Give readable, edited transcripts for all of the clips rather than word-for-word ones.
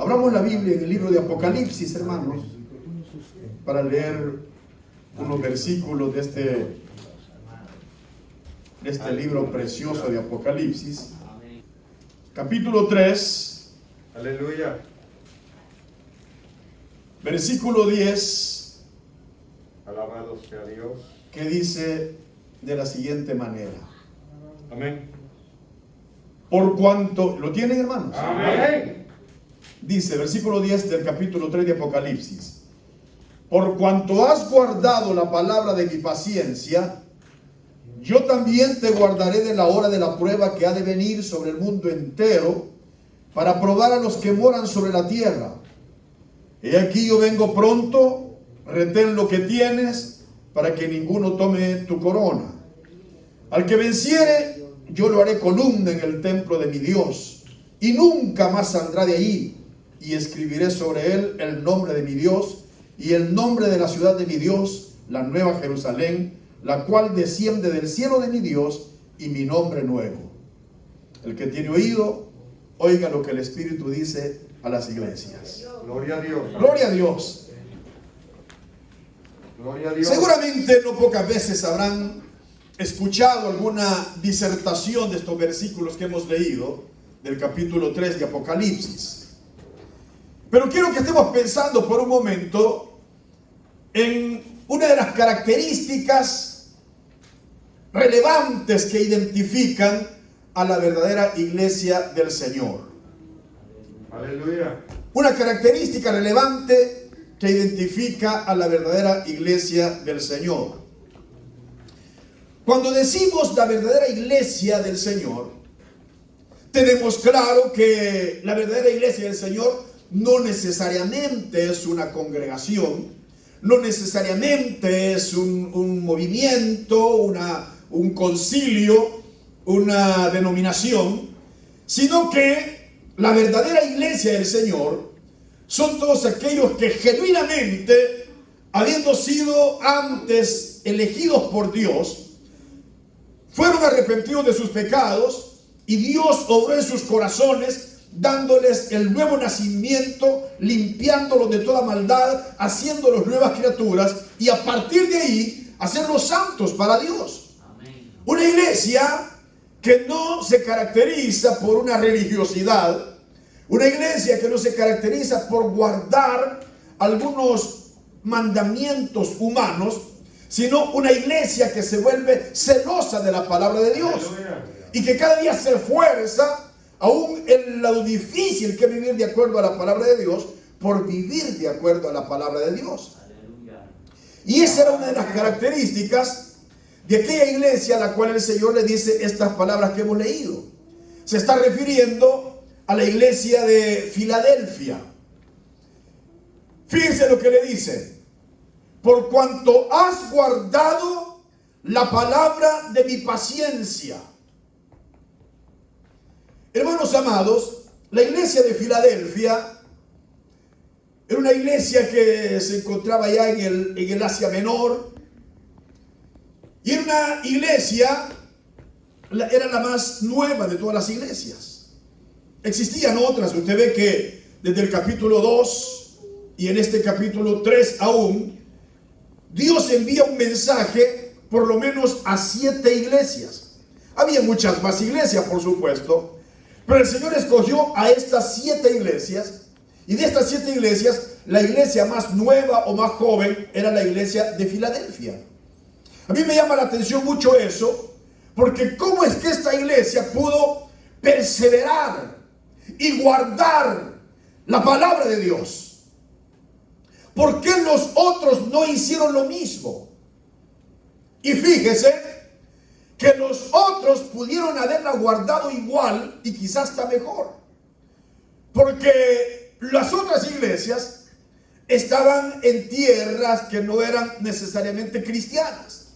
Abramos la Biblia en el libro de Apocalipsis, hermanos, para leer unos versículos de este libro precioso de Apocalipsis. Capítulo 3. Aleluya. Versículo 10. Alabado sea Dios. Que dice de la siguiente manera. Amén. Por cuanto, ¿lo tienen, hermanos? Amén. Dice, versículo 10 del capítulo 3 de Apocalipsis: por cuanto has guardado la palabra de mi paciencia, yo también te guardaré de la hora de la prueba que ha de venir sobre el mundo entero, para probar a los que moran sobre la tierra. He aquí yo vengo pronto, retén lo que tienes, para que ninguno tome tu corona. Al que venciere, yo lo haré columna en el templo de mi Dios, y nunca más saldrá de allí. Y escribiré sobre él el nombre de mi Dios y el nombre de la ciudad de mi Dios, la nueva Jerusalén, la cual desciende del cielo de mi Dios, y mi nombre nuevo. El que tiene oído, oiga lo que el Espíritu dice a las iglesias. Gloria a Dios. Gloria a Dios. Gloria a Dios. Seguramente no pocas veces habrán escuchado alguna disertación de estos versículos que hemos leído del capítulo 3 de Apocalipsis. Pero quiero que estemos pensando por un momento en una de las características relevantes que identifican a la verdadera iglesia del Señor. Aleluya. Una característica relevante que identifica a la verdadera iglesia del Señor. Cuando decimos la verdadera iglesia del Señor, tenemos claro que la verdadera iglesia del Señor no necesariamente es una congregación, no necesariamente es un movimiento, un concilio, una denominación, sino que la verdadera iglesia del Señor son todos aquellos que genuinamente, habiendo sido antes elegidos por Dios, fueron arrepentidos de sus pecados y Dios obró en sus corazones, dándoles el nuevo nacimiento, limpiándolos de toda maldad, haciéndolos nuevas criaturas, y a partir de ahí hacerlos santos para Dios. Amén. Una iglesia que no se caracteriza por una religiosidad, una iglesia que no se caracteriza por guardar algunos mandamientos humanos, sino una iglesia que se vuelve celosa de la palabra de Dios y que cada día se esfuerza, aún en lo difícil que es vivir de acuerdo a la palabra de Dios, por vivir de acuerdo a la palabra de Dios. Aleluya. Y esa era una de las características de aquella iglesia a la cual el Señor le dice estas palabras que hemos leído. Se está refiriendo a la iglesia de Filadelfia. Fíjense lo que le dice: por cuanto has guardado la palabra de mi paciencia. Hermanos amados, la iglesia de Filadelfia era una iglesia que se encontraba ya en el Asia Menor, y era una iglesia, era la más nueva de todas las iglesias. Existían otras. Usted ve que desde el capítulo 2 y en este capítulo 3 aún, Dios envía un mensaje por lo menos a 7 iglesias. Había muchas más iglesias, por supuesto, pero el Señor escogió a estas 7 iglesias, y de estas 7 iglesias, la iglesia más nueva o más joven era la iglesia de Filadelfia. A mí me llama la atención mucho eso, porque ¿cómo es que esta iglesia pudo perseverar y guardar la palabra de Dios? ¿Por qué los otros no hicieron lo mismo? Y fíjese que los otros pudieron haberla guardado igual y quizás hasta mejor, porque las otras iglesias estaban en tierras que no eran necesariamente cristianas,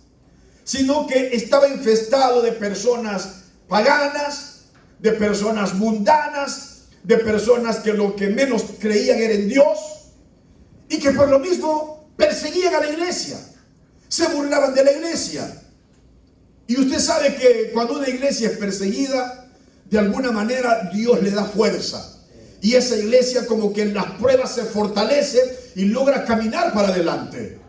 sino que estaba infestado de personas paganas, de personas mundanas, de personas que lo que menos creían era en Dios, y que por lo mismo perseguían a la iglesia, se burlaban de la iglesia. Y usted sabe que cuando una iglesia es perseguida, de alguna manera Dios le da fuerza. y esa iglesia como que en las pruebas se fortalece y logra caminar para adelante.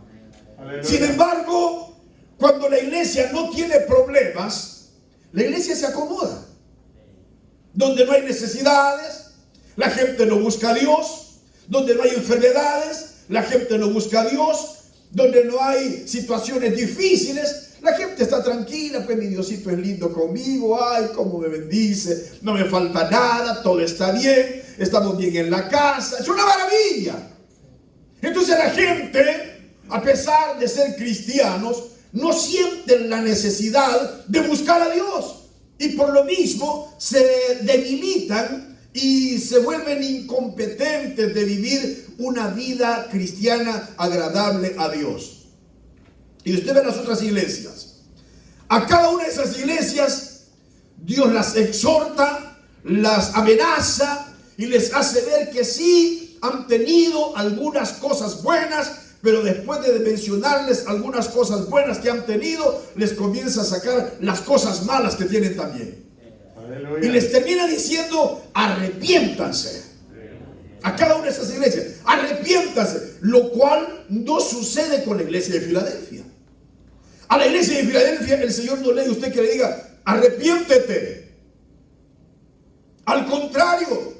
Aleluya. Sin embargo, cuando la iglesia no tiene problemas, la iglesia se acomoda. Donde no hay necesidades, la gente no busca a Dios. Donde no hay enfermedades, la gente no busca a Dios. Donde no hay situaciones difíciles, la gente está tranquila. Pues mi Diosito es lindo conmigo, ay, cómo me bendice, no me falta nada, todo está bien, estamos bien en la casa, es una maravilla. Entonces la gente, a pesar de ser cristianos, no sienten la necesidad de buscar a Dios, y por lo mismo se debilitan y se vuelven incompetentes de vivir una vida cristiana agradable a Dios. Y usted ve las otras iglesias. A cada una de esas iglesias Dios las exhorta, las amenaza y les hace ver que sí han tenido algunas cosas buenas, pero después de mencionarles algunas cosas buenas que han tenido, les comienza a sacar las cosas malas que tienen también. Aleluya. Y les termina diciendo, arrepiéntanse. A cada una de esas iglesias, arrepiéntanse. Lo cual no sucede con la iglesia de Filadelfia. A la iglesia de Filadelfia el Señor no le dice a usted que le diga, arrepiéntete. Al contrario,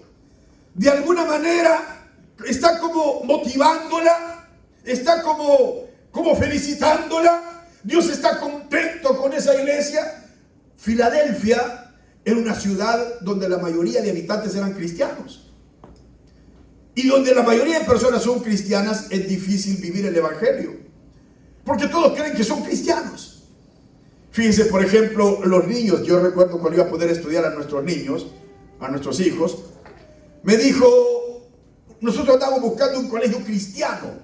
de alguna manera está como motivándola, está como felicitándola. Dios está contento con esa iglesia. Filadelfia era una ciudad donde la mayoría de habitantes eran cristianos. Y donde la mayoría de personas son cristianas, es difícil vivir el evangelio, porque todos creen que son cristianos. Fíjense, por ejemplo, los niños. Yo recuerdo cuando iba a poder estudiar a nuestros niños, a nuestros hijos, me dijo, nosotros andábamos buscando un colegio cristiano.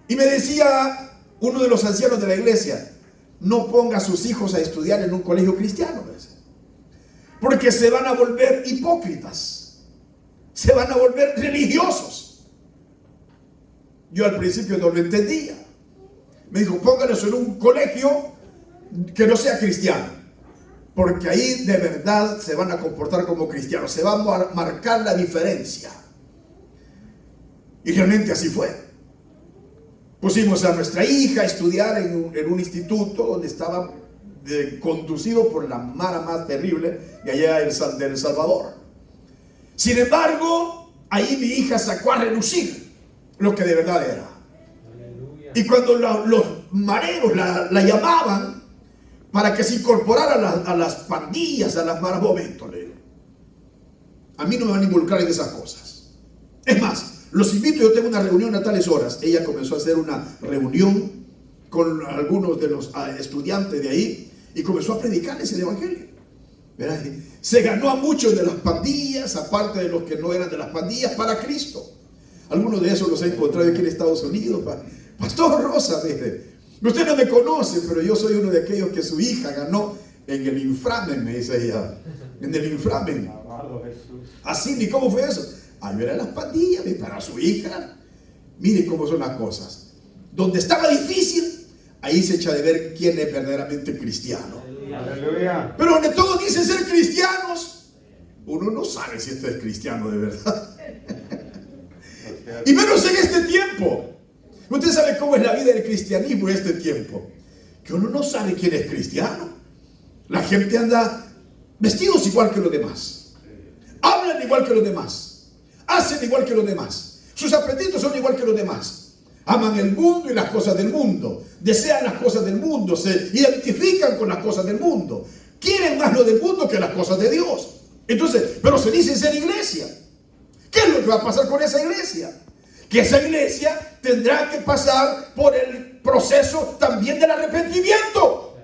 Y me decía uno de los ancianos de la iglesia, no ponga a sus hijos a estudiar en un colegio cristiano, porque se van a volver hipócritas, se van a volver religiosos. Yo al principio no lo entendía. Me dijo, póngalos en un colegio que no sea cristiano, porque ahí de verdad se van a comportar como cristianos, se va a marcar la diferencia. Y realmente así fue. Pusimos a nuestra hija a estudiar en un instituto donde estaba conducido por la mara más terrible de allá de El Salvador. Sin embargo, ahí mi hija sacó a relucir lo que de verdad era. Y cuando los mareros la llamaban para que se incorporara a las pandillas, a las maras, momento, le digo, a mí no me van a involucrar en esas cosas. Es más, los invito, yo tengo una reunión a tales horas. Ella comenzó a hacer una reunión con algunos de los estudiantes de ahí y comenzó a predicarles el evangelio. ¿Verdad? Se ganó a muchos de las pandillas, aparte de los que no eran de las pandillas, para Cristo. Algunos de esos los he encontrado aquí en Estados Unidos. Pastor Rosa, dice, usted no me conoce, pero yo soy uno de aquellos que su hija ganó en el inframen, me dice ella. En el inframen. Amado Jesús. Así, ¿y cómo fue eso? Ahí era las pandillas, y para su hija. Mire cómo son las cosas. Donde estaba difícil, ahí se echa de ver quién es verdaderamente cristiano. Aleluya. Pero donde todos dicen ser cristianos, uno no sabe si este es cristiano de verdad. Y menos en este tiempo. Usted sabe cómo es la vida del cristianismo en este tiempo, que uno no sabe quién es cristiano. La gente anda vestidos igual que los demás, hablan igual que los demás, hacen igual que los demás, sus apetitos son igual que los demás, aman el mundo y las cosas del mundo, desean las cosas del mundo, se identifican con las cosas del mundo, quieren más lo del mundo que las cosas de Dios. Entonces, pero se dice ser iglesia. ¿Qué es lo que va a pasar con esa iglesia? Que esa iglesia tendrá que pasar por el proceso también del arrepentimiento,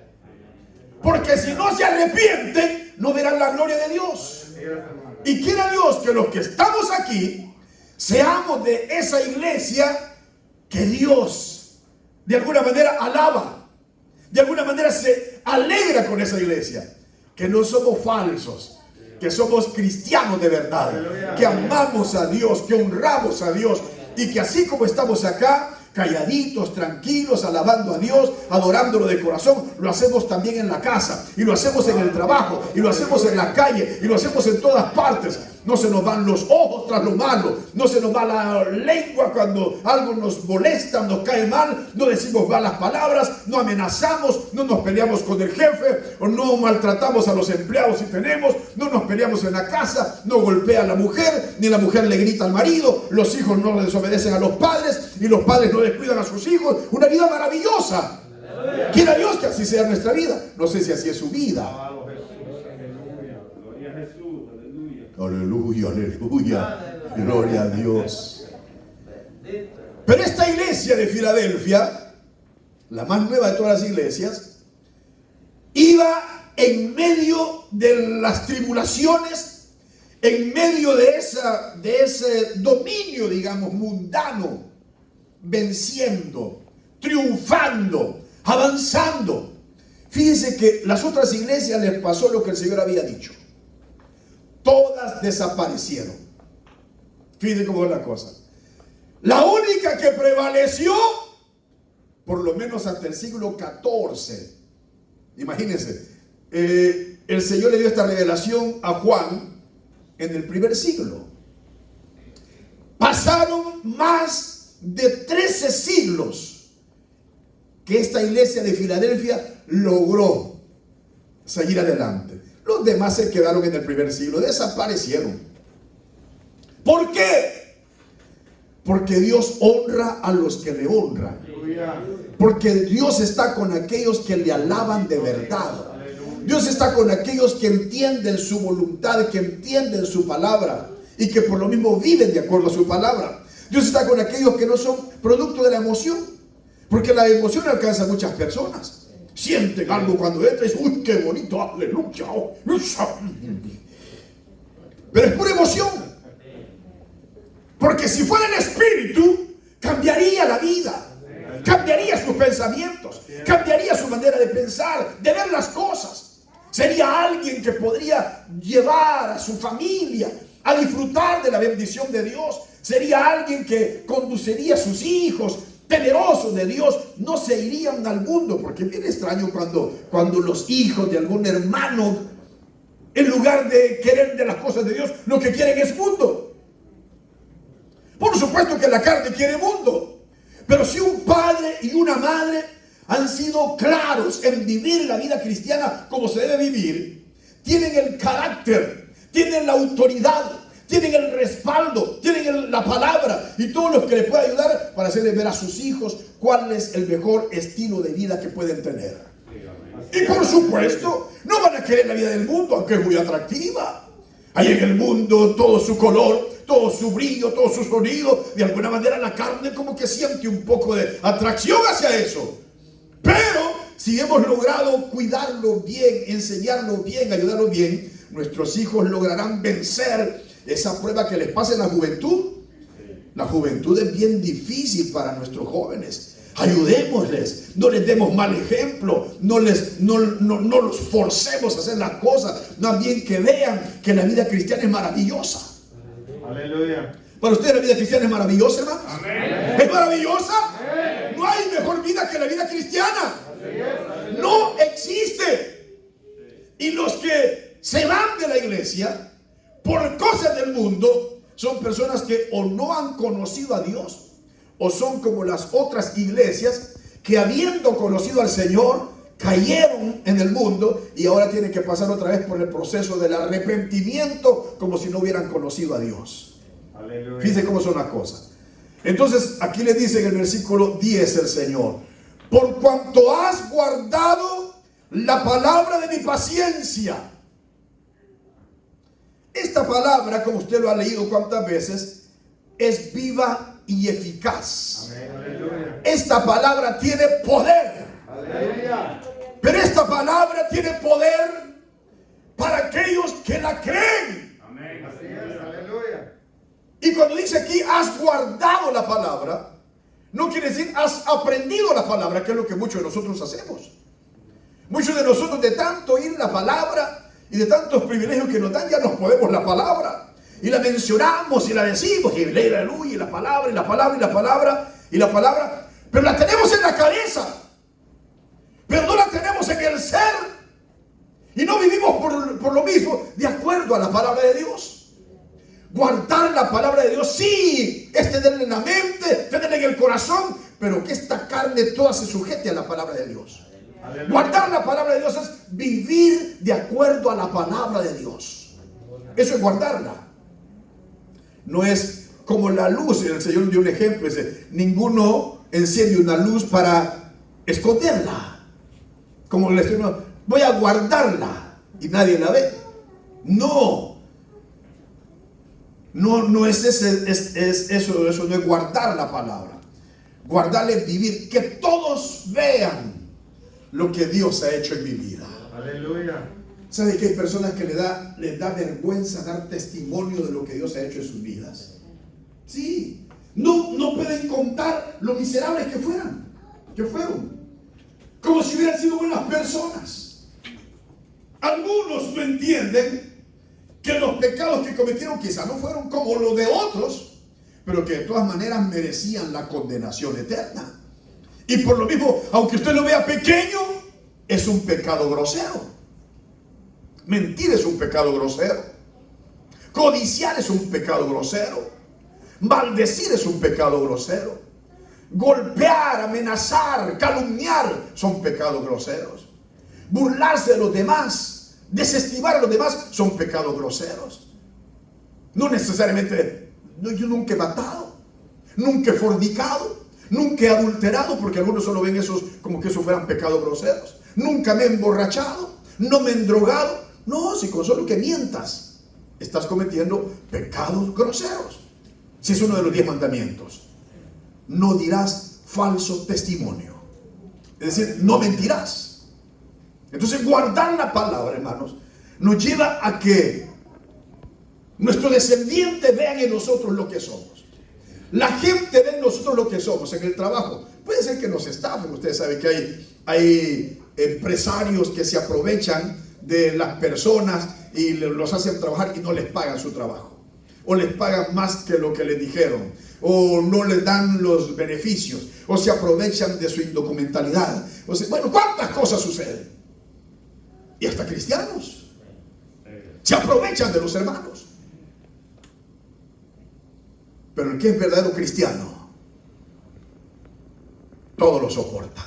porque si no se arrepienten, no verán la gloria de Dios. Y quiera Dios que los que estamos aquí seamos de esa iglesia que Dios de alguna manera alaba, de alguna manera se alegra con esa iglesia, que no somos falsos, que somos cristianos de verdad, que amamos a Dios, que honramos a Dios, y que así como estamos acá, calladitos, tranquilos, alabando a Dios, adorándolo de corazón. Lo hacemos también en la casa, y lo hacemos en el trabajo, y lo hacemos en la calle, y lo hacemos en todas partes. No se nos van los ojos tras lo malo, no se nos va la lengua cuando algo nos molesta, nos cae mal, no decimos malas palabras, no amenazamos, no nos peleamos con el jefe, o no maltratamos a los empleados si tenemos, no nos peleamos en la casa, no golpea a la mujer, ni la mujer le grita al marido, los hijos no desobedecen a los padres, y los padres no descuidan a sus hijos. Una vida maravillosa. Quiera Dios que así sea nuestra vida. No sé si así es su vida. Aleluya, aleluya, gloria a Dios. Pero esta iglesia de Filadelfia, la más nueva de todas las iglesias, iba en medio de las tribulaciones, en medio de ese dominio, digamos, mundano, venciendo, triunfando, avanzando. Fíjense que las otras iglesias les pasó lo que el Señor había dicho. Todas desaparecieron. Fíjense cómo es la cosa. La única que prevaleció, por lo menos hasta el siglo XIV. Imagínense, el Señor le dio esta revelación a Juan en el primer siglo. Pasaron más de 13 siglos que esta iglesia de Filadelfia logró seguir adelante. Los demás se quedaron en el primer siglo, desaparecieron. ¿Por qué? Porque Dios honra a los que le honran. Porque Dios está con aquellos que le alaban de verdad. Dios está con aquellos que entienden su voluntad, que entienden su palabra y que por lo mismo viven de acuerdo a su palabra. Dios está con aquellos que no son producto de la emoción, porque la emoción alcanza a muchas personas. Sienten algo cuando entra y dicen, uy, qué bonito, aleluya. Pero es pura emoción. Porque si fuera el Espíritu, cambiaría la vida, cambiaría sus pensamientos, cambiaría su manera de pensar, de ver las cosas. Sería alguien que podría llevar a su familia a disfrutar de la bendición de Dios. Sería alguien que conduciría a sus hijos temerosos de Dios. No se irían al mundo, porque es bien extraño cuando los hijos de algún hermano, en lugar de querer de las cosas de Dios, lo que quieren es mundo. Por supuesto que la carne quiere mundo, pero si un padre y una madre han sido claros en vivir la vida cristiana como se debe vivir, tienen el carácter, tienen la autoridad, tienen el respaldo, tienen la palabra y todo lo que les puede ayudar para hacerles ver a sus hijos cuál es el mejor estilo de vida que pueden tener. Y por supuesto, no van a querer la vida del mundo, aunque es muy atractiva. Hay en el mundo todo su color, todo su brillo, todo su sonido. De alguna manera la carne como que siente un poco de atracción hacia eso. Pero si hemos logrado cuidarlo bien, enseñarlo bien, ayudarlo bien, nuestros hijos lograrán vencer esa prueba que les pasa en la juventud. La juventud es bien difícil para nuestros jóvenes. Ayudémosles, no les demos mal ejemplo, no los forcemos a hacer las cosas, más bien que vean que la vida cristiana es maravillosa. Aleluya. ¿Para ustedes la vida cristiana es maravillosa, hermanos? Amén. ¿Es maravillosa? Amén. No hay mejor vida que la vida cristiana. No existe. Y los que se van de la iglesia por cosas del mundo son personas que o no han conocido a Dios, o son como las otras iglesias que habiendo conocido al Señor cayeron en el mundo y ahora tienen que pasar otra vez por el proceso del arrepentimiento como si no hubieran conocido a Dios. Aleluya. Fíjense cómo son las cosas. Entonces aquí le dice en el versículo 10 el Señor: por cuanto has guardado la palabra de mi paciencia. Esta palabra, como usted lo ha leído cuántas veces, es viva y eficaz. Aleluya. Esta palabra tiene poder. Aleluya. Pero esta palabra tiene poder para aquellos que la creen. Amén. Así es. Aleluya. Y cuando dice aquí, has guardado la palabra, no quiere decir has aprendido la palabra, que es lo que muchos de nosotros hacemos. Muchos de nosotros, de tanto oír la palabra y de tantos privilegios que nos dan, ya nos podemos la palabra. Y la mencionamos y la decimos, y aleluya, y la palabra, y la palabra, y la palabra, y la palabra. pero la tenemos en la cabeza, pero no la tenemos en el ser, y no vivimos por lo mismo, de acuerdo a la palabra de Dios. Guardar la palabra de Dios, sí, es tenerla en la mente, tenerla en el corazón, pero que esta carne toda se sujete a la palabra de Dios. Aleluya. Guardar la palabra de Dios es vivir de acuerdo a la palabra de Dios. Eso es guardarla. No es como la luz. El Señor dio un ejemplo, dice, ninguno enciende una luz para esconderla. Como le estoy diciendo, voy a guardarla y nadie la ve. No es eso no es guardar la palabra. Guardarla es vivir, que todos vean lo que Dios ha hecho en mi vida. Aleluya. ¿Sabe que hay personas que les da vergüenza dar testimonio de lo que Dios ha hecho en sus vidas? Sí, no pueden contar lo miserables que fueron, como si hubieran sido buenas personas. Algunos no entienden que los pecados que cometieron quizás no fueron como los de otros, pero que de todas maneras merecían la condenación eterna. Y por lo mismo, aunque usted lo vea pequeño, es un pecado grosero. Mentir es un pecado grosero. Codiciar es un pecado grosero. Maldecir es un pecado grosero. Golpear, amenazar, calumniar son pecados groseros. Burlarse de los demás, desestimar a los demás son pecados groseros. No necesariamente, yo nunca he matado, nunca he fornicado, nunca he adulterado, porque algunos solo ven esos como que eso fueran pecados groseros. Nunca me he emborrachado, no me he drogado. No, si con solo que mientas estás cometiendo pecados groseros. Si es uno de los 10 mandamientos. No dirás falso testimonio. Es decir, no mentirás. Entonces guardar la palabra, hermanos, nos lleva a que nuestros descendientes vean en nosotros lo que somos. La gente ve en nosotros lo que somos en el trabajo. Puede ser que nos estafen. Ustedes saben que hay empresarios que se aprovechan de las personas y los hacen trabajar y no les pagan su trabajo. O les pagan más que lo que les dijeron. O no les dan los beneficios. O se aprovechan de su indocumentalidad. O sea, bueno, ¿cuántas cosas suceden? Y hasta cristianos se aprovechan de los hermanos. Pero el que es verdadero cristiano todo lo soporta.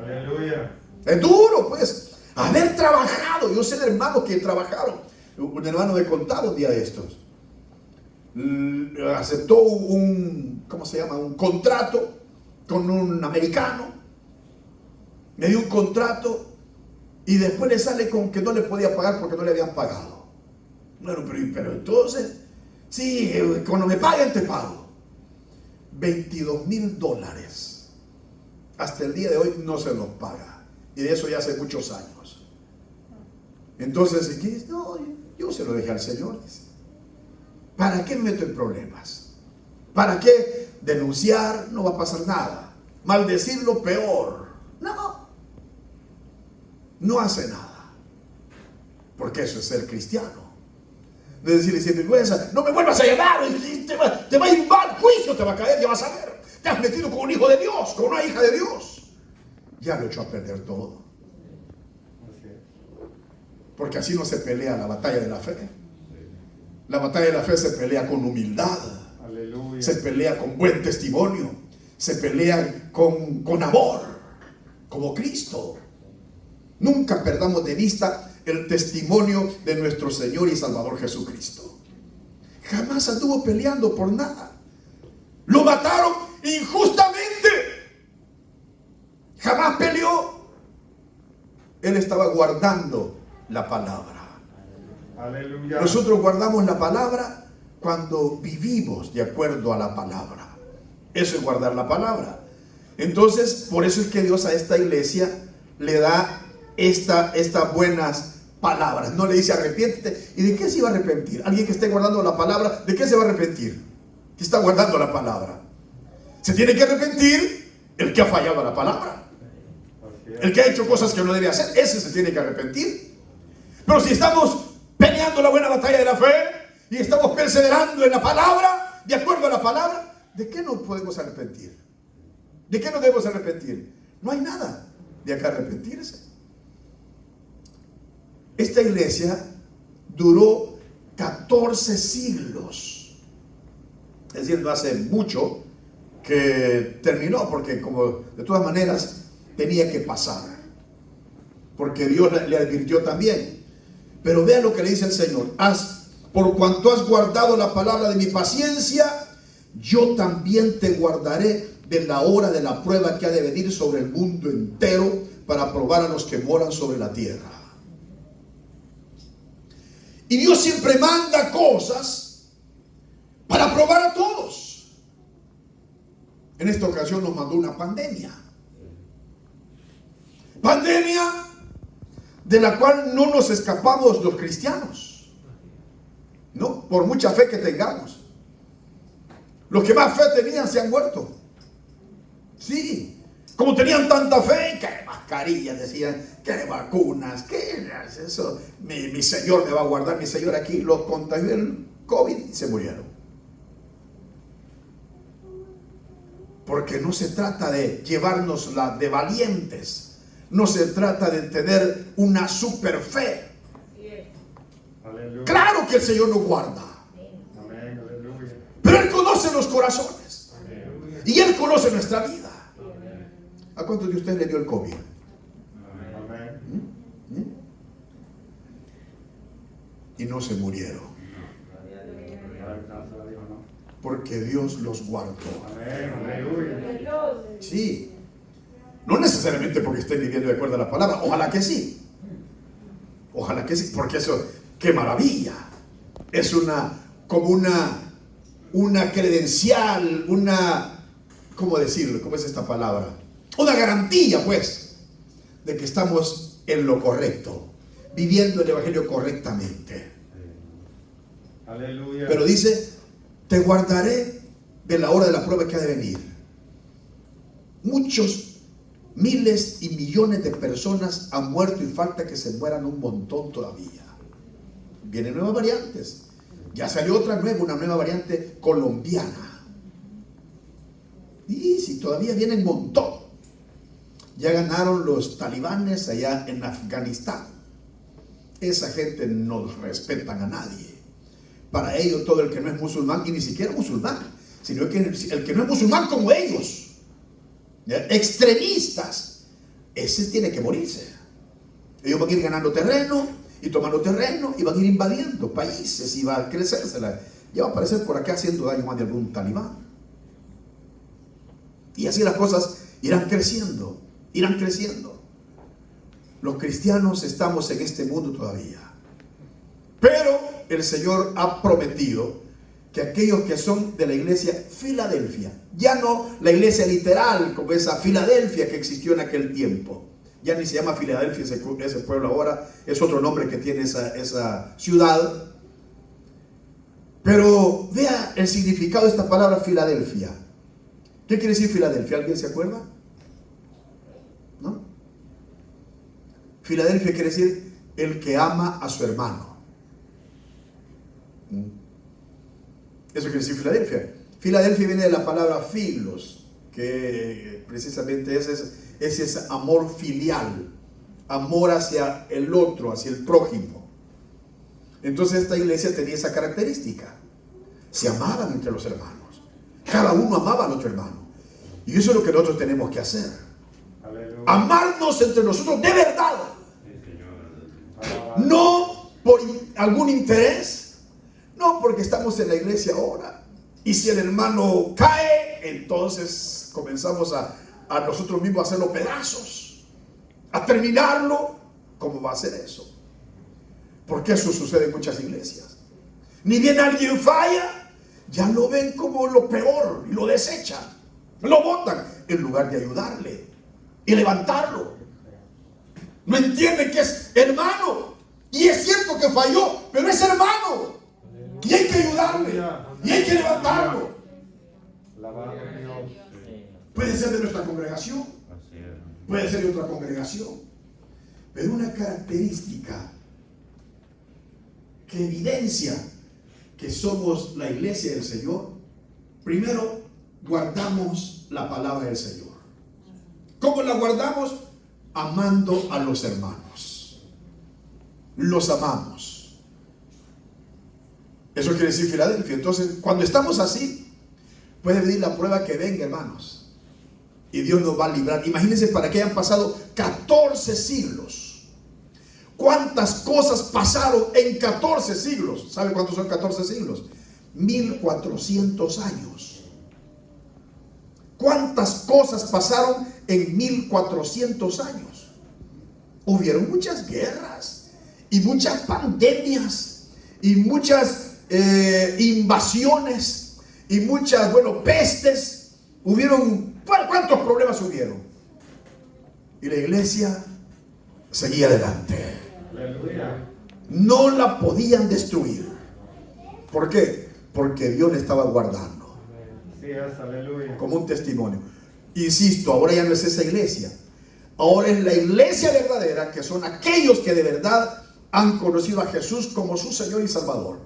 Aleluya. Es duro, pues, haber trabajado. Yo sé de hermanos que trabajaron. Un hermano me contaba un día de estos. Aceptó un contrato con un americano. Me dio un contrato y después le sale con que no le podía pagar porque no le habían pagado. Bueno, pero entonces, sí, cuando me paguen te pago. $22,000. Hasta el día de hoy no se los paga. Y de eso ya hace muchos años. Entonces, ¿qué dice? No, yo se lo dejé al Señor. Dice. ¿Para qué me meto en problemas? ¿Para qué denunciar? No va a pasar nada. Maldecirlo, peor. No hace nada. Porque eso es ser cristiano. De decirle sin vergüenza, no me vuelvas a llamar, te va a ir mal, juicio te va a caer, ya vas a ver. Te has metido con un hijo de Dios, con una hija de Dios. Ya lo echó a perder todo. Porque así no se pelea la batalla de la fe. La batalla de la fe se pelea con humildad. Aleluya. Se pelea con buen testimonio. Se pelea con amor, como Cristo. Nunca perdamos de vista el testimonio de nuestro Señor y Salvador Jesucristo. Jamás anduvo peleando por nada. Lo mataron injustamente. Jamás peleó. Él estaba guardando la palabra. Aleluya. Nosotros guardamos la palabra cuando vivimos de acuerdo a la palabra. Eso es guardar la palabra. Entonces, por eso es que Dios a esta iglesia le da estas buenas palabras. No le dice arrepiéntete. ¿Y de qué se iba a arrepentir? Alguien que esté guardando la palabra, ¿de qué se va a arrepentir? Que está guardando la palabra. Se tiene que arrepentir el que ha fallado a la palabra. El que ha hecho cosas que no debe hacer, ese se tiene que arrepentir. Pero si estamos peleando la buena batalla de la fe y estamos perseverando en la palabra, de acuerdo a la palabra, ¿de qué nos podemos arrepentir? ¿De qué nos debemos arrepentir? No hay nada de acá arrepentirse. Esta iglesia duró 14 siglos. Es decir, no hace mucho que terminó, porque como de todas maneras tenía que pasar. Porque Dios le advirtió también. Pero vean lo que le dice el Señor. Por cuanto has guardado la palabra de mi paciencia, yo también te guardaré de la hora de la prueba que ha de venir sobre el mundo entero para probar a los que moran sobre la tierra. Y Dios siempre manda cosas para probar a todos. En esta ocasión nos mandó una pandemia. Pandemia de la cual no nos escapamos los cristianos. No, por mucha fe que tengamos. Los que más fe tenían se han muerto. Sí, como tenían tanta fe, que mascarillas decían, que vacunas, que eso, mi Señor me va a guardar, mi Señor aquí los contagió el COVID y se murieron. Porque no se trata de llevárnosla de valientes, no se trata de tener una super fe. Aleluya. Claro que el Señor nos guarda. Amén. Aleluya. Pero Él conoce los corazones. Aleluya. Y Él conoce nuestra vida. ¿A cuántos de ustedes le dio el COVID? Amén. Y no se murieron. Porque Dios los guardó. Amén. Aleluya. Sí. No necesariamente porque estén viviendo de acuerdo a la palabra. Ojalá que sí. Ojalá que sí. Porque eso, qué maravilla. Es como una credencial, ¿cómo decirlo? ¿Cómo es esta palabra? Una garantía, pues, de que estamos en lo correcto, viviendo el evangelio correctamente. Aleluya. Pero dice, te guardaré de la hora de la prueba que ha de venir. Muchos, miles y millones de personas han muerto y falta que se mueran un montón todavía. Vienen nuevas variantes. Ya salió otra nueva, una nueva variante colombiana. Y si todavía vienen un montón. Ya ganaron los talibanes allá en Afganistán. Esa gente no respetan a nadie. Para ellos todo el que no es musulmán, y ni siquiera musulmán, sino el que no es musulmán como ellos, ¿ya? Extremistas, ese tiene que morirse. Ellos van a ir ganando terreno y tomando terreno y van a ir invadiendo países y va a crecerse. Ya va a aparecer por acá haciendo daño más de algún talibán. Y así las cosas irán creciendo. Irán creciendo. Los cristianos estamos en este mundo todavía. Pero el Señor ha prometido que aquellos que son de la iglesia Filadelfia, ya no la iglesia literal como esa Filadelfia que existió en aquel tiempo, ya ni se llama Filadelfia ese pueblo ahora, es otro nombre que tiene esa ciudad. Pero vea el significado de esta palabra Filadelfia. ¿Qué quiere decir Filadelfia? ¿Alguien se acuerda? ¿No? Filadelfia quiere decir el que ama a su hermano. Eso quiere decir Filadelfia. Filadelfia viene de la palabra filos, que precisamente es ese amor filial, amor hacia el otro, hacia el prójimo. Entonces esta iglesia tenía esa característica. Se amaban entre los hermanos. Cada uno amaba al otro hermano. Y eso es lo que nosotros tenemos que hacer. Aleluya. Amarnos entre nosotros de verdad. No por algún interés. No porque estamos en la iglesia ahora. Y si el hermano cae, entonces comenzamos a nosotros mismos a hacerlo pedazos. A terminarlo. ¿Cómo va a ser eso? Porque eso sucede en muchas iglesias. Ni bien alguien falla, ya lo ven como lo peor y lo desechan. Lo botan en lugar de ayudarle y levantarlo. No entienden que es hermano. Y es cierto que falló, pero es hermano. Y hay que ayudarle. Y hay que levantarlo. Puede ser de nuestra congregación. Puede ser de otra congregación. Pero una característica que evidencia que somos la iglesia del Señor, primero guardamos la palabra del Señor. ¿Cómo la guardamos? Amando a los hermanos. Los amamos. Eso quiere decir Filadelfia. Entonces, cuando estamos así, puede venir la prueba que venga, hermanos, y Dios nos va a librar. Imagínense, para que hayan pasado 14 siglos. ¿Cuántas cosas pasaron en 14 siglos? ¿Sabe cuántos son 14 siglos? 1400 años. ¿Cuántas cosas pasaron en 1400 años? Hubieron muchas guerras y muchas pandemias y muchas invasiones y muchas, pestes. ¿Cuántos problemas hubieron? Y la iglesia seguía adelante. Aleluya. No la podían destruir. ¿Por qué? Porque Dios le estaba guardando. Sí, es, aleluya. Como un testimonio. Insisto, ahora ya no es esa iglesia. Ahora es la iglesia verdadera, que son aquellos que de verdad han conocido a Jesús como su Señor y Salvador.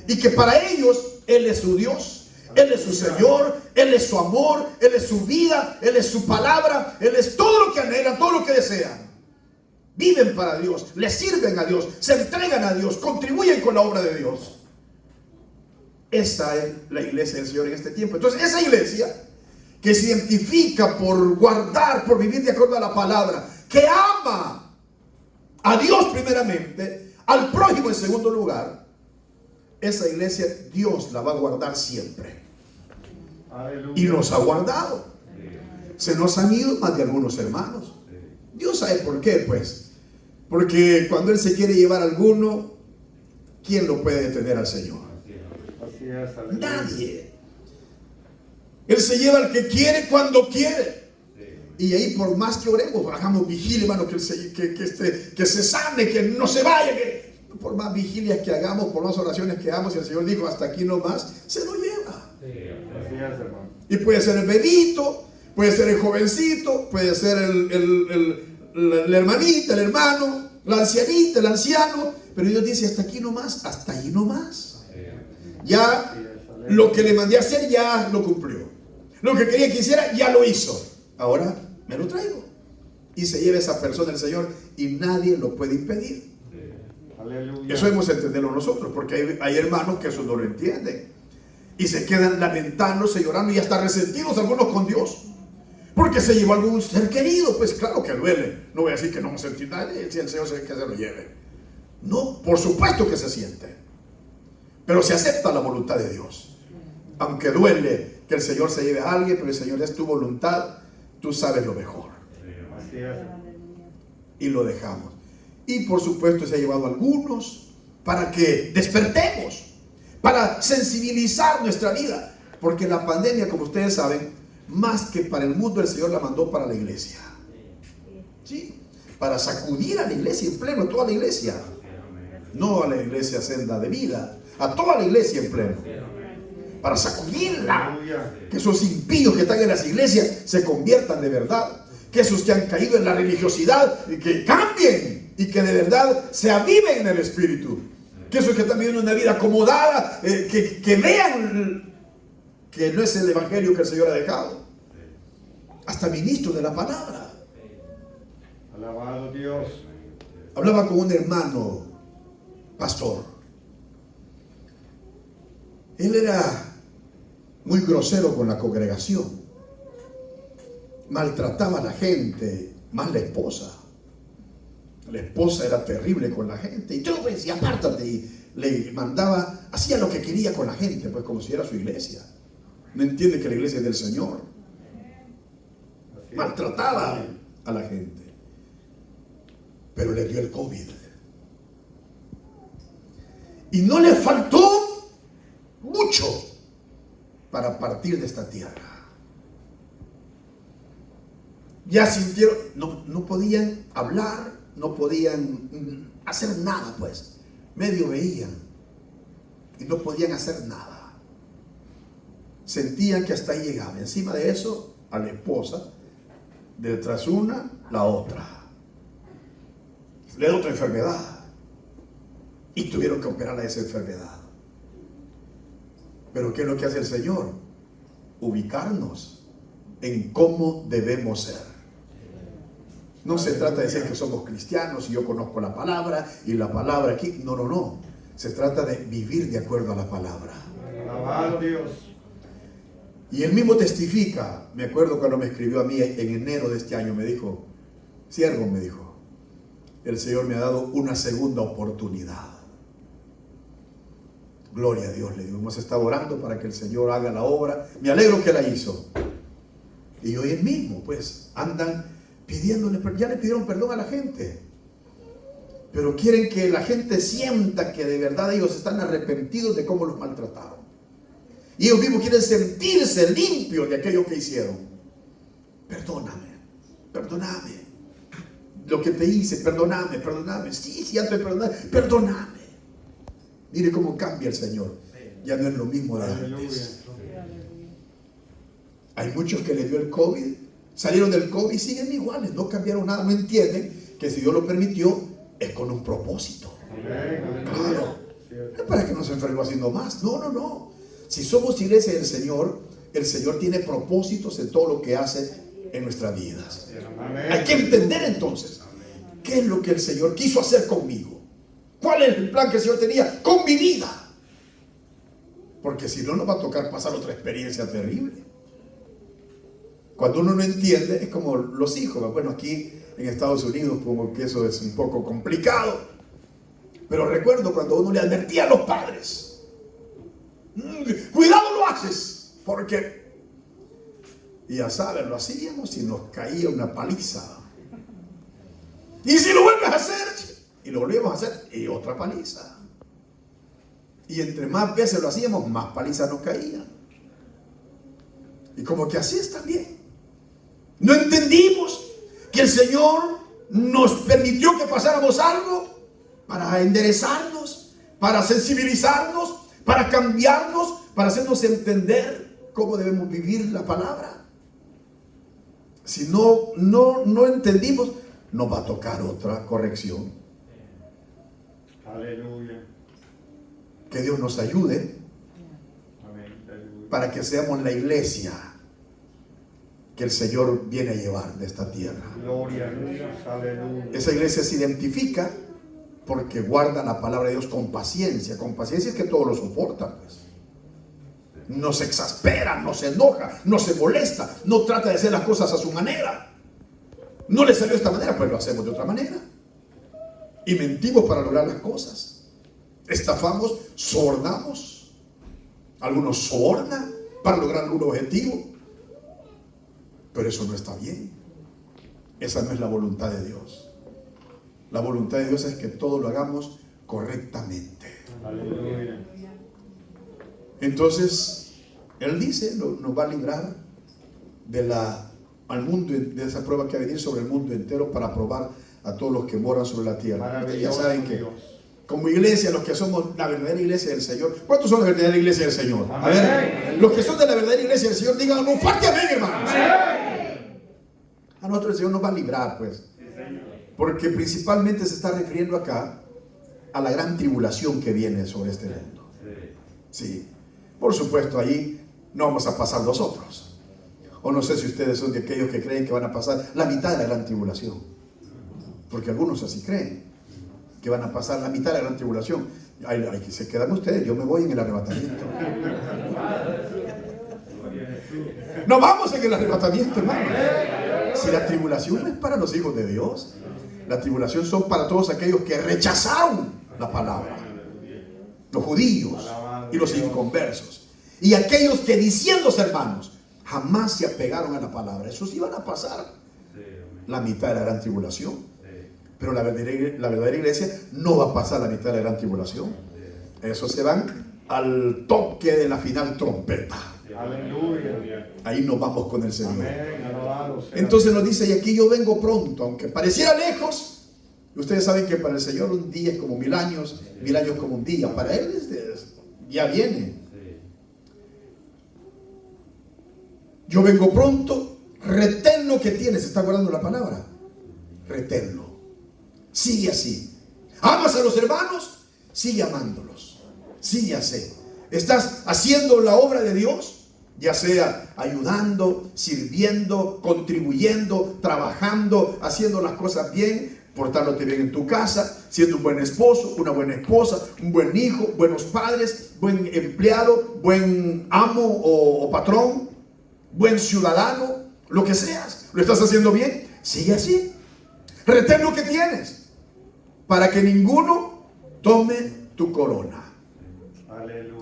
Y que para ellos Él es su Dios, Él es su Señor, Él es su amor, Él es su vida, Él es su palabra, Él es todo lo que anhelan, todo lo que desean. Viven para Dios, le sirven a Dios, se entregan a Dios, contribuyen con la obra de Dios. Esa es la iglesia del Señor en este tiempo. Entonces, esa iglesia que se identifica por guardar, por vivir de acuerdo a la palabra, que ama a Dios primeramente, al prójimo en segundo lugar, esa iglesia Dios la va a guardar siempre. Aleluya. Y nos ha guardado. Se nos han ido más de algunos hermanos. Dios sabe por qué, pues. Porque cuando Él se quiere llevar a alguno, ¿quién lo puede detener al Señor? Así es, aleluya. Nadie. Él se lleva al que quiere cuando quiere. Y ahí, por más que oremos, hagamos vigilia, hermano, que se sane, que no se vaya, que por más vigilias que hagamos, por más oraciones que hagamos, y el Señor dijo hasta aquí nomás, se lo lleva. Así es, hermano. Y puede ser el bebito, puede ser el jovencito, puede ser la hermanita, el hermano, la ancianita, el anciano, pero Dios dice hasta aquí nomás, hasta ahí nomás. Ya lo que le mandé a hacer ya lo cumplió. Lo que quería que hiciera ya lo hizo. Ahora me lo traigo. Y se lleva esa persona el Señor y nadie lo puede impedir. Aleluya. Eso debemos entenderlo nosotros, porque hay hermanos que eso no lo entienden. Y se quedan lamentándose, llorando y hasta resentidos algunos con Dios. Porque se llevó algún ser querido. Pues claro que duele. No voy a decir que no me sentí nada si el Señor que se lo lleve. No, por supuesto que se siente. Pero se acepta la voluntad de Dios. Aunque duele que el Señor se lleve a alguien, pero el Señor es tu voluntad, tú sabes lo mejor. Así es. Y lo dejamos. Y por supuesto se ha llevado a algunos para que despertemos, para sensibilizar nuestra vida. Porque la pandemia, como ustedes saben, más que para el mundo, el Señor la mandó para la iglesia. ¿Sí? Para sacudir a la iglesia en pleno, toda la iglesia. No a la iglesia senda de vida, a toda la iglesia en pleno. Para sacudirla. Que esos impíos que están en las iglesias se conviertan de verdad. Que esos que han caído en la religiosidad, que cambien y que de verdad se aviven en el espíritu. Que esos que están viviendo una vida acomodada, que vean que no es el evangelio que el Señor ha dejado. Hasta ministro de la palabra. Alabado Dios. Hablaba con un hermano pastor. Él era muy grosero con la congregación. Maltrataba a la gente, más la esposa. La esposa era terrible con la gente. Y yo decía, apártate. Y le mandaba, hacía lo que quería con la gente, pues como si era su iglesia. No entiende que la iglesia es del Señor. Maltrataba a la gente. Pero le dio el COVID. Y no le faltó mucho para partir de esta tierra. Ya sintieron, no podían hablar, no podían hacer nada, pues. Medio veían y no podían hacer nada. Sentían que hasta ahí llegaba. Encima de eso, a la esposa, detrás una, la otra. Le da otra enfermedad. Y tuvieron que operar a esa enfermedad. Pero ¿qué es lo que hace el Señor? Ubicarnos en cómo debemos ser. No se trata de decir que somos cristianos y yo conozco la palabra y la palabra aquí. No, no, no. Se trata de vivir de acuerdo a la palabra. Alabado Dios. Y él mismo testifica. Me acuerdo cuando me escribió a mí en enero de este año, me dijo, siervo, me dijo, el Señor me ha dado una segunda oportunidad. Gloria a Dios, le digo, hemos estado orando para que el Señor haga la obra. Me alegro que la hizo. Y hoy el mismo, pues, andan pidiéndole, ya le pidieron perdón a la gente. Pero quieren que la gente sienta que de verdad ellos están arrepentidos de cómo los maltrataron. Y ellos mismos quieren sentirse limpios de aquello que hicieron. Perdóname, perdóname. Lo que te hice, perdóname, perdóname. Sí, ya te perdoné, perdóname. Mire cómo cambia el Señor. Ya no es lo mismo de antes. Hay muchos que les dio el COVID, salieron del COVID y siguen iguales, no cambiaron nada, no entienden que si Dios lo permitió, es con un propósito. Claro, no es para que nos enfermemos haciendo más. No, no, no. Si somos iglesia del Señor, el Señor tiene propósitos en todo lo que hace en nuestras vidas. Hay que entender entonces qué es lo que el Señor quiso hacer conmigo. ¿Cuál es el plan que el Señor tenía con mi vida? Porque si no, nos va a tocar pasar otra experiencia terrible. Cuando uno no entiende, es como los hijos. Bueno, aquí en Estados Unidos, como que eso es un poco complicado. Pero recuerdo cuando uno le advertía a los padres, cuidado lo haces, porque, y ya saben, lo hacíamos y nos caía una paliza. Y si lo vuelves a hacer, y lo volvíamos a hacer, y otra paliza. Y entre más veces lo hacíamos, más palizas nos caían. Y como que así es también. No entendimos que el Señor nos permitió que pasáramos algo para enderezarnos, para sensibilizarnos, para cambiarnos, para hacernos entender cómo debemos vivir la palabra. Si no entendimos, nos va a tocar otra corrección. Aleluya. Que Dios nos ayude para que seamos la iglesia que el Señor viene a llevar de esta tierra. Gloria a Dios. Aleluya. Esa iglesia se identifica porque guarda la palabra de Dios con paciencia. Con paciencia es que todo lo soporta, pues. No se exaspera, no se enoja, no se molesta, no trata de hacer las cosas a su manera. No le salió de esta manera, pues lo hacemos de otra manera. Y mentimos para lograr las cosas. Estafamos, sobornamos. Algunos sobornan para lograr algún objetivo. Pero eso no está bien. Esa no es la voluntad de Dios. La voluntad de Dios es que todo lo hagamos correctamente. Aleluya. Entonces, Él dice, nos va a librar al mundo, de esa prueba que va a venir sobre el mundo entero para probar a todos los que moran sobre la tierra. Ya saben que como iglesia, los que somos la verdadera iglesia del Señor. ¿Cuántos son la verdadera iglesia del Señor? A ver, los que son de la verdadera iglesia del Señor, digan un fuerte amén, hermanos. A nosotros el Señor nos va a librar, pues. Porque principalmente se está refiriendo acá a la gran tribulación que viene sobre este mundo. Sí. Por supuesto, ahí no vamos a pasar nosotros. O no sé si ustedes son de aquellos que creen que van a pasar la mitad de la gran tribulación. Porque algunos así creen, que van a pasar la mitad de la gran tribulación. Ahí se quedan ustedes, yo me voy en el arrebatamiento. No vamos en el arrebatamiento, hermano. Si la tribulación no es para los hijos de Dios, la tribulación son para todos aquellos que rechazaron la palabra. Los judíos y los inconversos. Y aquellos que diciéndose hermanos, jamás se apegaron a la palabra. Esos iban a pasar la mitad de la gran tribulación. Pero la verdadera iglesia no va a pasar la mitad de la gran tribulación. Esos se van al toque de la final trompeta. Aleluya. Ahí nos vamos con el Señor. Amén. Alabado sea. Entonces nos dice, y aquí yo vengo pronto, aunque pareciera lejos. Ustedes saben que para el Señor un día es como 1000 años como un día. Para Él ya viene. Yo vengo pronto, retén lo que tienes. ¿Está guardando la palabra? Reténlo. Sigue así. ¿Amas a los hermanos? Sigue amándolos. Sigue así. ¿Estás haciendo la obra de Dios? ya sea ayudando, sirviendo, contribuyendo, trabajando, haciendo las cosas bien, portándote bien en tu casa, siendo un buen esposo, una buena esposa, un buen hijo, buenos padres, buen empleado, buen amo o patrón, buen ciudadano, lo que seas. ¿Lo estás haciendo bien? Sigue así. Retén lo que tienes para que ninguno tome tu corona. Aleluya.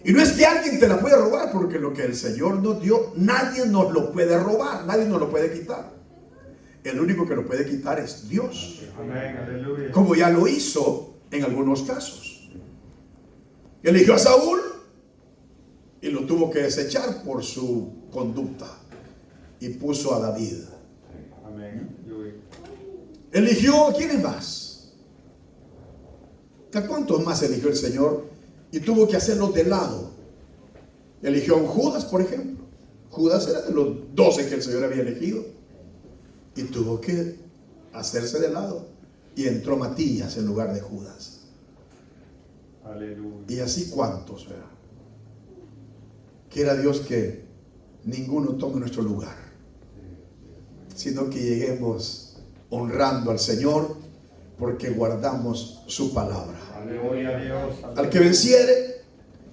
Y no es que alguien te la pueda robar, porque lo que el Señor nos dio, nadie nos lo puede robar, nadie nos lo puede quitar. El único que lo puede quitar es Dios. Amén. Aleluya. Como ya lo hizo en algunos casos. Eligió a Saúl y lo tuvo que desechar por su conducta. Y puso a David. Amén. Aleluya. Eligió, ¿quiénes más? ¿A cuántos más eligió el Señor? Y tuvo que hacerlos de lado. Eligió a un Judas, por ejemplo. Judas era de los 12 que el Señor había elegido. Y tuvo que hacerse de lado. Y entró Matías en lugar de Judas. Aleluya. Y así cuántos, ¿verdad? Quiera Dios que ninguno tome nuestro lugar, sino que lleguemos honrando al Señor porque guardamos su palabra. Aleluya a Dios. Al que venciere,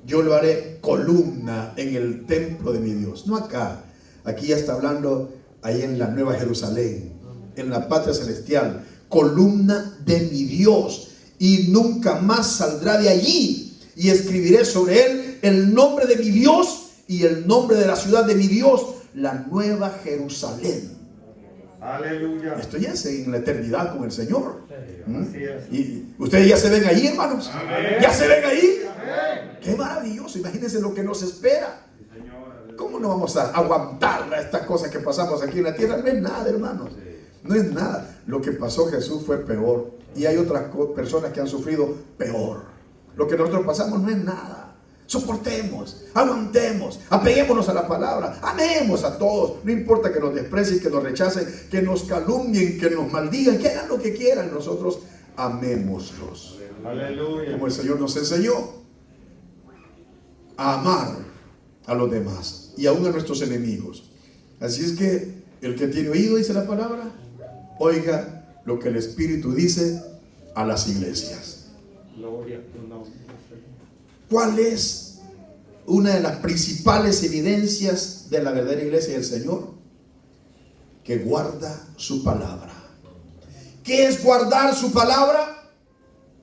yo lo haré columna en el templo de mi Dios. No acá, aquí ya está hablando ahí en la Nueva Jerusalén, en la patria celestial, columna de mi Dios, y nunca más saldrá de allí, y escribiré sobre él el nombre de mi Dios y el nombre de la ciudad de mi Dios, la Nueva Jerusalén. Aleluya. Esto ya es en la eternidad con el Señor. Así es. Y ustedes ya se ven ahí, hermanos. Amén. Ya se ven ahí. Amén. Qué maravilloso. Imagínense lo que nos espera. ¿Cómo no vamos a aguantar estas cosas que pasamos aquí en la tierra? No es nada, hermanos. No es nada. Lo que pasó Jesús fue peor. Y hay otras personas que han sufrido peor. Lo que nosotros pasamos no es nada. Soportemos, aguantemos, apeguémonos a la palabra, amemos a todos. No importa que nos desprecien, que nos rechacen, que nos calumnien, que nos maldigan, que hagan lo que quieran. Nosotros amémoslos. Aleluya. Como el Señor nos enseñó a amar a los demás y aún a nuestros enemigos. Así es que el que tiene oído, dice la palabra, oiga lo que el Espíritu dice a las iglesias. Gloria a tu nombre. ¿Cuál es una de las principales evidencias de la verdadera iglesia del Señor? Que guarda su palabra. ¿Qué es guardar su palabra?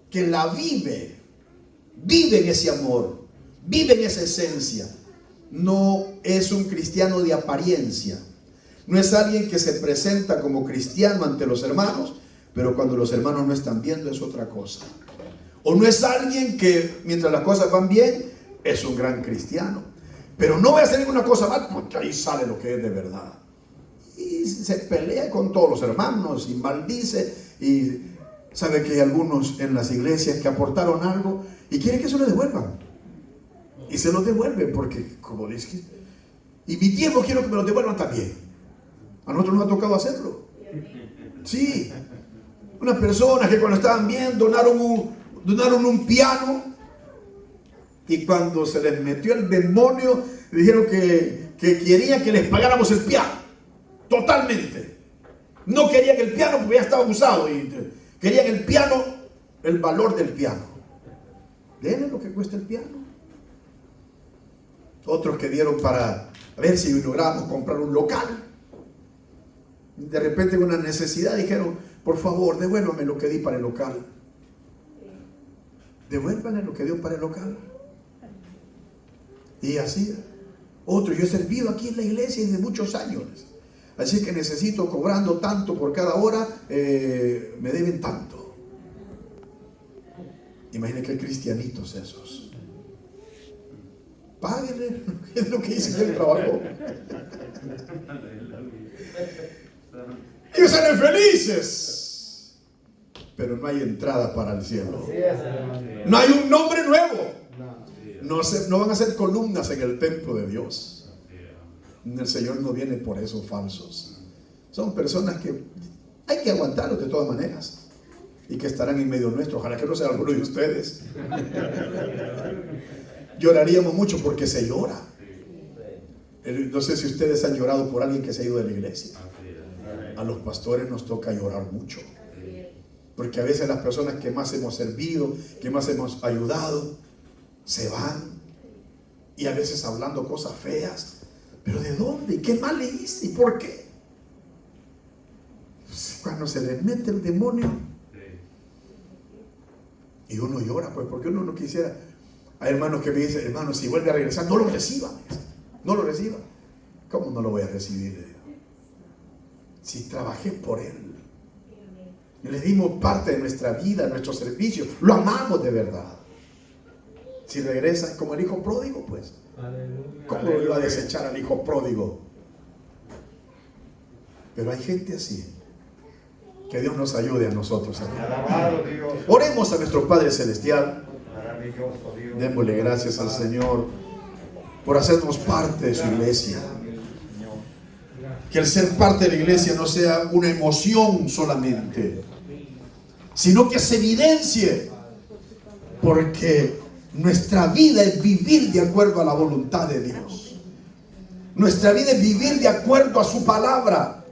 Que la vive. Vive en ese amor. Vive en esa esencia. No es un cristiano de apariencia. No es alguien que se presenta como cristiano ante los hermanos, pero cuando los hermanos no están viendo es otra cosa. O no es alguien que mientras las cosas van bien es un gran cristiano, pero no va a hacer ninguna cosa mal porque ahí sale lo que es de verdad. Y se pelea con todos los hermanos y maldice, y sabe que hay algunos en las iglesias que aportaron algo y quieren que se lo devuelvan. Y se lo devuelven porque, como dice, y mi tiempo quiero que me lo devuelvan también. A nosotros nos ha tocado hacerlo. Sí, unas personas que cuando estaban bien donaron un piano, y cuando se les metió el demonio dijeron que querían que les pagáramos el piano totalmente. No querían el piano porque ya estaba usado y querían el piano, el valor del piano. Denle lo que cuesta el piano. Otros que dieron para ver si lográbamos comprar un local. De repente en una necesidad dijeron, por favor devuélvame lo que di para el local. Devuélvanle lo que dio para el local. Y así, otro, yo he servido aquí en la iglesia desde muchos años, así que necesito, cobrando tanto por cada hora, me deben tanto. Imaginen qué cristianitos esos. Páguenle, es lo que dice que él trabajó. Ellos salen felices, pero no hay entrada para el cielo. No hay un nombre nuevo. No van a ser columnas en el templo de Dios. El Señor no viene por esos falsos. Son personas que hay que aguantarlos de todas maneras y que estarán en medio nuestro. Ojalá que no sea alguno de ustedes. Lloraríamos mucho porque se llora. No sé si ustedes han llorado por alguien que se ha ido de la iglesia. A los pastores nos toca llorar mucho. Porque a veces las personas que más hemos servido, que más hemos ayudado, se van. Y a veces hablando cosas feas. ¿Pero de dónde? ¿Qué mal le hice? ¿Y por qué? Pues cuando se le mete el demonio. Y uno llora, pues, porque uno no quisiera. Hay hermanos que me dicen, hermano, si vuelve a regresar, no lo reciba. No lo reciba. ¿Cómo no lo voy a recibir? Si trabajé por él. Le dimos parte de nuestra vida, nuestro servicio. Lo amamos de verdad. Si regresa como el hijo pródigo, pues. ¿Cómo lo iba a desechar al hijo pródigo? Pero hay gente así. Que Dios nos ayude a nosotros. Oremos a nuestro Padre Celestial. Démosle gracias al Señor por hacernos parte de su iglesia. Que el ser parte de la iglesia no sea una emoción solamente, sino que se evidencie, porque nuestra vida es vivir de acuerdo a la voluntad de Dios. Nuestra vida es vivir de acuerdo a su palabra.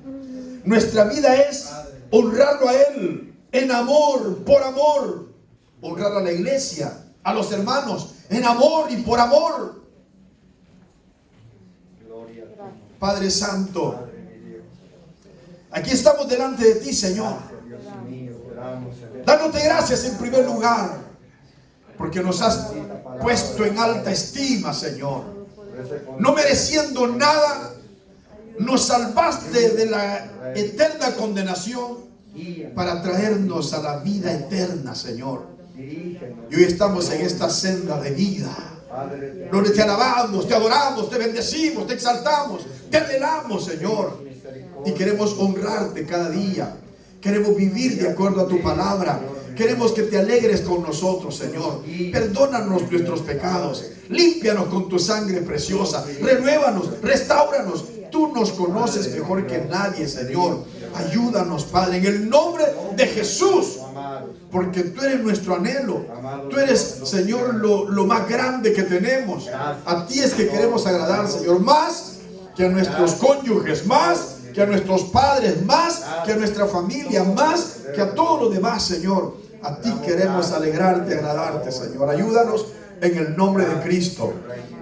Nuestra vida es honrarlo a Él en amor, por amor. Honrar a la iglesia, a los hermanos, en amor y por amor. Padre Santo, aquí estamos delante de ti, Señor, dándote gracias en primer lugar, porque nos has puesto en alta estima, Señor. No mereciendo nada, nos salvaste de la eterna condenación para traernos a la vida eterna, Señor. Y hoy estamos en esta senda de vida, donde te alabamos, te adoramos, te bendecimos, te exaltamos, te anhelamos, Señor. Y queremos honrarte cada día. Queremos vivir de acuerdo a tu palabra. Queremos que te alegres con nosotros, Señor. Perdónanos nuestros pecados. Límpianos con tu sangre preciosa. Renuévanos, restauranos. Tú nos conoces mejor que nadie, Señor. Ayúdanos, Padre, en el nombre de Jesús. Porque tú eres nuestro anhelo. Tú eres, Señor, lo más grande que tenemos. A ti es que queremos agradar, Señor. Más que a nuestros cónyuges, más que a nuestros padres, más que a nuestra familia, más que a todo lo demás, Señor. A ti queremos alegrarte, agradarte, Señor. Ayúdanos en el nombre de Cristo.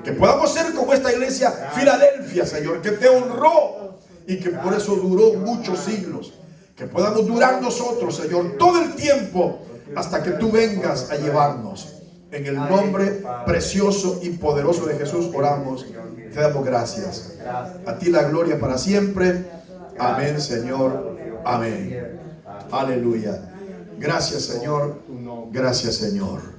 Que podamos ser como esta iglesia Filadelfia, Señor, que te honró y que por eso duró muchos siglos. Que podamos durar nosotros, Señor, todo el tiempo hasta que tú vengas a llevarnos. En el nombre precioso y poderoso de Jesús oramos. Te damos gracias. A ti la gloria para siempre. Amén, Señor. Amén. Aleluya. Gracias, Señor. Gracias, Señor.